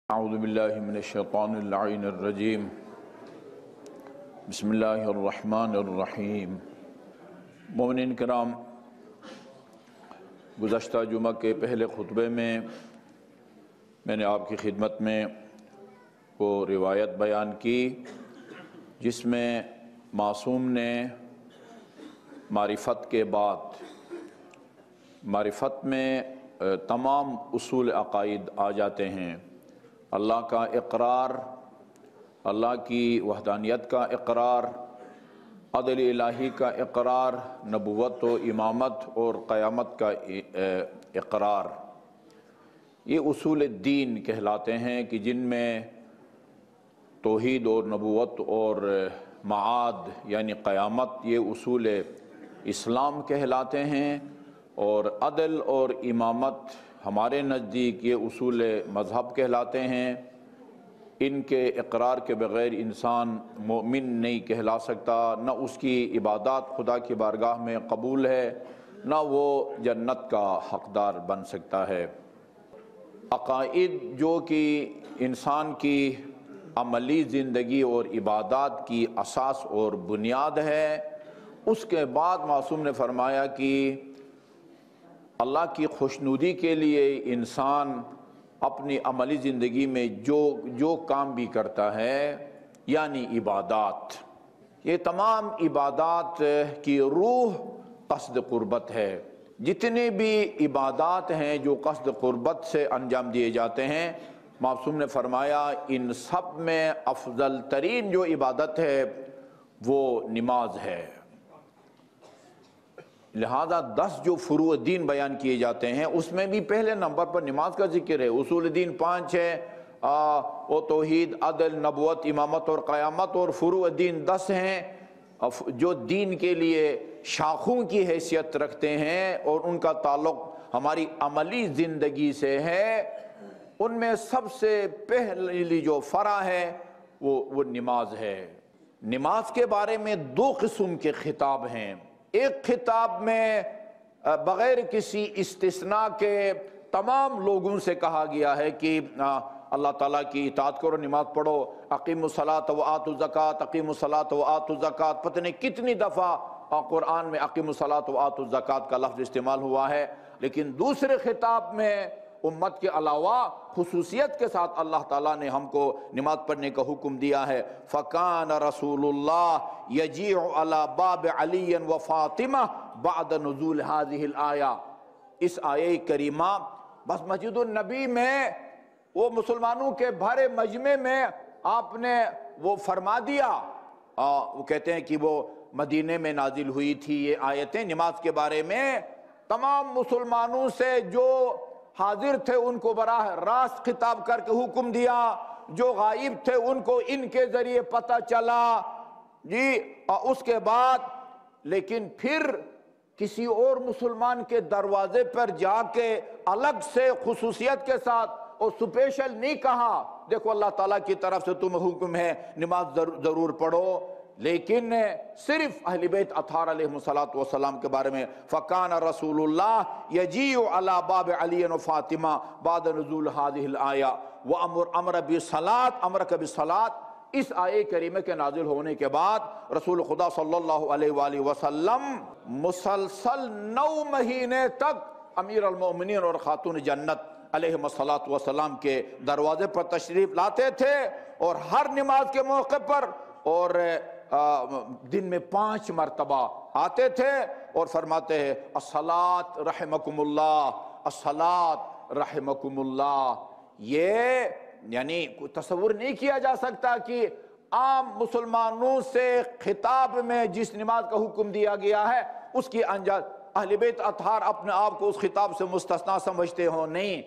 اعوذ باللہ من الشیطان اللعین الرجیم بسم اللہ الرحمن الرحیم۔ مومنین کرام، گزشتہ جمعہ کے پہلے خطبے میں نے آپ کی خدمت میں وہ روایت بیان کی جس میں معصوم نے معرفت کے بعد معرفت میں تمام اصول عقائد آ جاتے ہیں۔ اللہ کا اقرار، اللہ کی وحدانیت کا اقرار، عدل الہی کا اقرار، نبوت و امامت اور قیامت کا اقرار، یہ اصول دین کہلاتے ہیں کہ جن میں توحید اور نبوت اور معاد یعنی قیامت یہ اصول اسلام کہلاتے ہیں، اور عدل اور امامت ہمارے نزدیک یہ اصول مذہب کہلاتے ہیں۔ ان کے اقرار کے بغیر انسان مومن نہیں کہلا سکتا، نہ اس کی عبادات خدا کی بارگاہ میں قبول ہے، نہ وہ جنت کا حقدار بن سکتا ہے۔ عقائد جو کہ انسان کی عملی زندگی اور عبادات کی اساس اور بنیاد ہے، اس کے بعد معصوم نے فرمایا کہ اللہ کی خوشنودی کے لیے انسان اپنی عملی زندگی میں جو کام بھی کرتا ہے یعنی عبادات، یہ تمام عبادات کی روح قصد قربت ہے۔ جتنے بھی عبادات ہیں جو قصد قربت سے انجام دیے جاتے ہیں، معصوم نے فرمایا ان سب میں افضل ترین جو عبادت ہے وہ نماز ہے۔ لہذا 10 جو فروع دین بیان کیے جاتے ہیں اس میں بھی پہلے نمبر پر نماز کا ذکر ہے۔ اصول دین 5 ہے، وہ توحید، عدل، نبوت، امامت اور قیامت، اور فروع دین 10 ہیں جو دین کے لیے شاخوں کی حیثیت رکھتے ہیں اور ان کا تعلق ہماری عملی زندگی سے ہے۔ ان میں سب سے پہلی جو فرع ہے وہ نماز ہے۔ نماز کے بارے میں 2 قسم کے خطاب ہیں۔ ایک خطاب میں بغیر کسی استثناء کے تمام لوگوں سے کہا گیا ہے کہ اللہ تعالیٰ کی اطاعت کرو، نماز پڑھو، اقیموا الصلاۃ وآتوا الزکوٰۃ، اقیموا الصلاۃ وآتوا الزکوٰۃ، پتہ نہیں کتنی دفعہ قرآن میں اقیموا الصلاۃ وآتوا الزکوٰۃ کا لفظ استعمال ہوا ہے۔ لیکن دوسرے خطاب میں امت کے علاوہ خصوصیت کے ساتھ اللہ تعالیٰ نے ہم کو نماز پڑھنے کا حکم دیا ہے۔ فَكَانَ رَسُولُ اللَّهِ يَجِيعُ عَلَى بَابِ عَلِيٍّ وَفَاطِمَةٍ بَعْدَ نُزُولِ هَذِهِ الْآيَةِ۔ اس آیہ کریمہ بس مسجد النبی میں وہ مسلمانوں کے بھرے مجمع میں آپ نے وہ فرما دیا۔ وہ کہتے ہیں کہ وہ مدینے میں نازل ہوئی تھی یہ آیتیں نماز کے بارے میں، تمام مسلمانوں سے جو حاضر تھے ان کو براہ راست خطاب کر کے حکم دیا، جو غائب تھے ان کو ان کے ذریعے پتہ چلا جی۔ اس کے بعد لیکن پھر کسی اور مسلمان کے دروازے پر جا کے الگ سے خصوصیت کے ساتھ اور سپیشل نہیں کہا دیکھو اللہ تعالیٰ کی طرف سے تمہیں حکم ہے نماز ضرور پڑھو، لیکن صرف اہل بیت اطہار علیہ السلام کے بارے میں فَكَانَ رَسُولُ اللَّهِ يَجِيعُ عَلَى بَابِ عَلِيٍّ وَفَاطِمَةٍ بَعْدَ نُزُولِ هَذِهِ الْآيَةِ وَأَمْرَ بِالصَّلَاةِ، أَمْرَكَ بِالصَّلَاةِ۔ اس آیے کریمہ کے نازل ہونے کے بعد رسول خدا صلی اللہ علیہ وآلہ وسلم مسلسل 9 مہینے تک امیر المومنین اور خاتون جنت علیہ السلام کے دروازے پر تشریف لاتے تھے، اور ہر نماز کے موقع پر اور دن میں 5 مرتبہ آتے تھے اور فرماتے ہیں الصلاۃ رحمکم اللہ، الصلاۃ رحمکم اللہ۔ یہ یعنی تصور نہیں کیا جا سکتا کہ عام مسلمانوں سے خطاب میں جس نماز کا حکم دیا گیا ہے اس کی انجام اہل بیت اطہار اپنے آپ کو اس خطاب سے مستثنا سمجھتے ہوں، نہیں،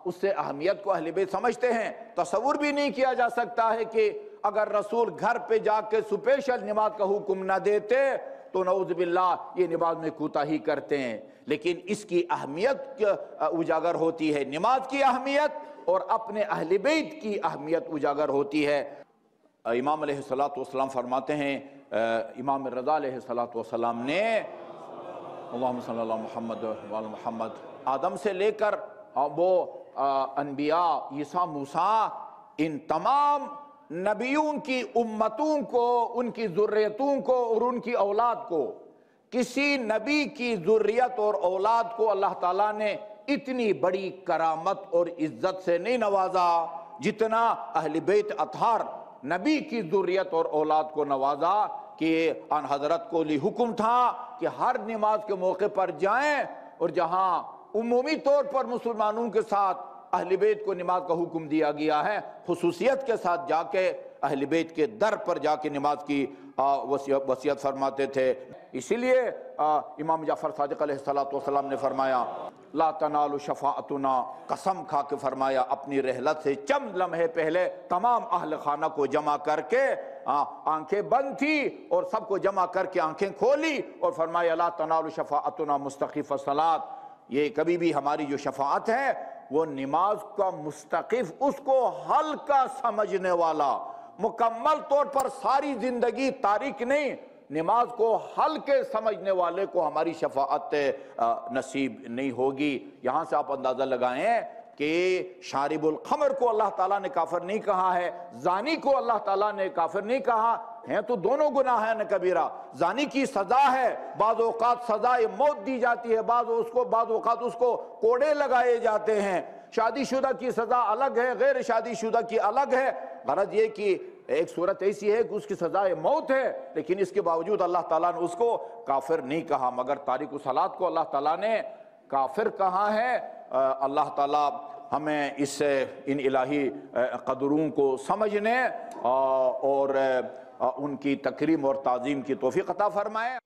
اس سے اہمیت کو اہل بیت سمجھتے ہیں۔ تصور بھی نہیں کیا جا سکتا ہے کہ اگر رسول گھر پہ جا کے سپیشل نماز کا حکم نہ دیتے تو نعوذ باللہ یہ نماز میں کوتاہی کرتے ہیں، لیکن اس کی اہمیت اجاگر ہوتی ہے، نماز کی اہمیت اور اپنے اہل بیت کی اہمیت اجاگر ہوتی ہے۔ امام علیہ السلام فرماتے ہیں، امام رضا علیہ السلام نے اللہم صلی اللہ محمد وعلی محمد، آدم سے لے کر وہ انبیاء عیسیٰ موسیٰ ان تمام نبیوں کی امتوں کو، ان کی ذریتوں کو اور ان کی اولاد کو، کسی نبی کی ذریت اور اولاد کو اللہ تعالیٰ نے اتنی بڑی کرامت اور عزت سے نہیں نوازا جتنا اہل بیت اطہار نبی کی ذریت اور اولاد کو نوازا، کہ ان حضرت کو لی حکم تھا کہ ہر نماز کے موقع پر جائیں، اور جہاں عمومی طور پر مسلمانوں کے ساتھ اہل بیت کو نماز کا حکم دیا گیا ہے، خصوصیت کے ساتھ جا کے اہل بیت کے در پر جا کے نماز کی وصیت فرماتے تھے۔ اسی لیے امام جعفر صادق علیہ السلام نے فرمایا لا تنال شفاعتنا، قسم کھا کے فرمایا اپنی رحلت سے چند لمحے پہلے تمام اہل خانہ کو جمع کر کے، آنکھیں بند تھی اور سب کو جمع کر کے آنکھیں کھولی اور فرمایا لا تنال شفاعتنا مستخف الصلاۃ، یہ کبھی بھی ہماری جو شفاعت ہے وہ نماز کا مستخف، اس کو ہلکا سمجھنے والا، مکمل طور پر ساری زندگی تاریک نہیں، نماز کو ہلکے سمجھنے والے کو ہماری شفاعت نصیب نہیں ہوگی۔ یہاں سے آپ اندازہ لگائیں کہ شارب الخمر کو اللہ تعالیٰ نے کافر نہیں کہا ہے، زانی کو اللہ تعالیٰ نے کافر نہیں کہا ہے، تو دونوں گناہ ہیں کبیرہ۔ زانی کی سزا ہے، بعض اوقات سزائے موت دی جاتی ہے، بعض اوقات اس کو کوڑے لگائے جاتے ہیں۔ شادی شدہ کی سزا الگ ہے، غیر شادی شدہ کی الگ ہے۔ غرض یہ کہ ایک صورت ایسی ہے کہ اس کی سزائے موت ہے، لیکن اس کے باوجود اللہ تعالیٰ نے اس کو کافر نہیں کہا، مگر تارک الصلاۃ کو اللہ تعالیٰ نے کافر کہا ہے۔ اللہ تعالیٰ ہمیں ان الہی قدروں کو سمجھنے اور ان کی تکریم اور تعظیم کی توفیق عطا فرمائے۔